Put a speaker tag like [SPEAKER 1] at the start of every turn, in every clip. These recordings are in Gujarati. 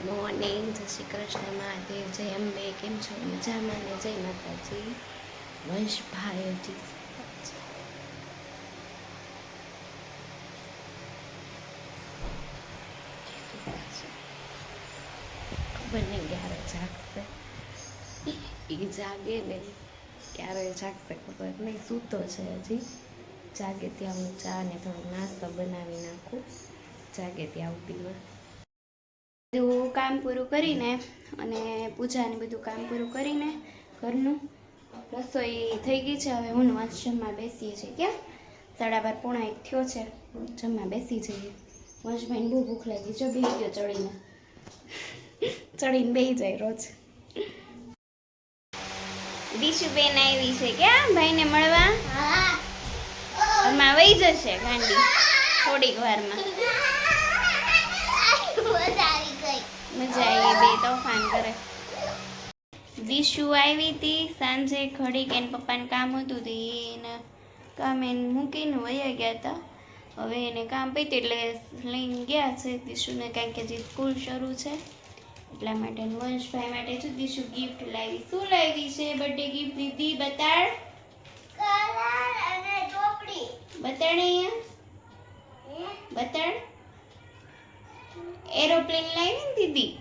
[SPEAKER 1] મોર્નિંગ, જય શ્રી કૃષ્ણ મહાદેવ, જય અંબે. કેમ છો? મજામાં ને? જય માતાજી. વંશભાઈ હજી ખબર નહીં ક્યારે જાગશે. એ જાગે ને ક્યારે જાગશે ખબર નહીં. સૂતો છે હજી. જાગે ત્યાં હું ચા ને થોડો નાસ્તો બનાવી નાખું. જાગે ત્યાં ઉભીમાં બધું કામ પૂરું કરીને અને પૂજાને બધું કામ પૂરું કરીને ઘરનું રસોઈ થઈ ગઈ છે. હવે હું વંશ જમવા બેસીએ છીએ. ક્યાં 12:30 થયો છે. જમવા બેસી જઈએ. વંશભાઈને બહુ ભૂખ લાગી છે. બેસી ગયો ચડીને બેસી જાય રોજ. દીશુબેન આવી છે ક્યાં ભાઈને મળવા. ઘરમાં વહી જશે ગાંડી થોડીક વારમાં. મજા આવી, બે તોફાન કરે. દીશુ આવી હતી સાંજે ઘડીક એને પપ્પાને કામ હતું તો એને કામ એને મૂકીને વયા ગયા હતા. હવે એને કામ પતી એટલે લઈને ગયા છે દીશુને, કારણ કે જે સ્કૂલ શરૂ છે એટલા માટે. વંશભાઈ માટે જો દીશુ ગિફ્ટ લાવી. શું લાવી છે? બર્થડે ગિફ્ટ દીધી. બતાડ બતાડ અહીંયા બતાડ. એરોપ્લેન લાવી ને દીદી?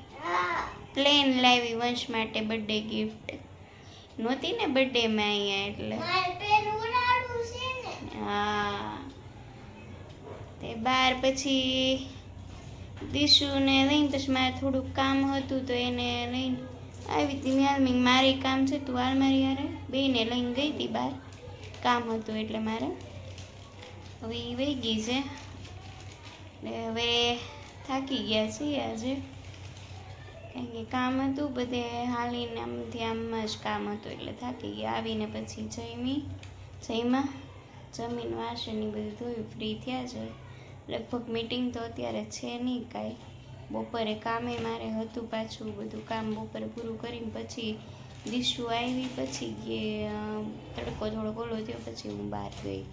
[SPEAKER 1] પ્લેન લાવી વંશ માટે બર્થડે ગિફ્ટ. નહોતી ને બર્થડે માં અહીંયા એટલે. હા તે બાર પછી દીશુને લઈને પછી મારે થોડુંક કામ હતું તો એને લઈને આવી હતી. મેં મારે કામ છે તું હાલ મારી યારે બેને લઈને ગઈ હતી બહાર. કામ હતું એટલે મારે. હવે એ વહી ગઈ છે એટલે હવે થાકી ગયા છીએ આજે, કારણ કે કામ હતું બધે હાલીને આમથી આમ જ કામ હતું એટલે થાકી ગયા. આવીને પછી જમીન વાસણની બધું ધોયું, ફ્રી થયા છે. લગભગ મીટિંગ તો અત્યારે છે નહીં કાંઈ. બપોરે કામે મારે હતું પાછું બધું કામ બપોરે પૂરું કરીને પછી દીશુ આવી પછી તડકો થોડો ઓલો થયો પછી હું બહાર ગઈ.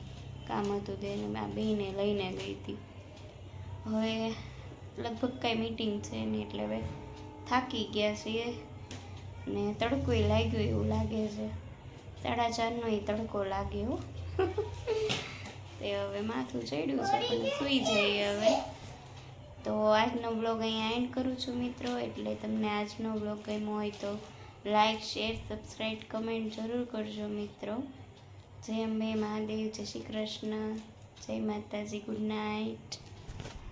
[SPEAKER 1] કામ હતું તો એને આ બેને લઈને ગઈ હતી. હવે લગભગ કાંઈ મીટિંગ છે નહીં એટલે હવે થાકી ગયા છીએ ને તડકોય લાગ્યો એવું લાગે છે. 4:30નો તડકો લાગ્યો. તે હવે માથું ચડ્યું છે પણ સૂઈ જઈએ હવે. તો આજનો બ્લોગ અહીંયા એન્ડ કરું છું મિત્રો. એટલે તમને આજનો બ્લોગ ગમ્યો હોય તો લાઈક, શેર, સબસ્ક્રાઈબ, કમેન્ટ જરૂર કરજો મિત્રો. જય અંબે મહાદેવ, જય શ્રી કૃષ્ણ, જય માતાજી, ગુડ નાઇટ.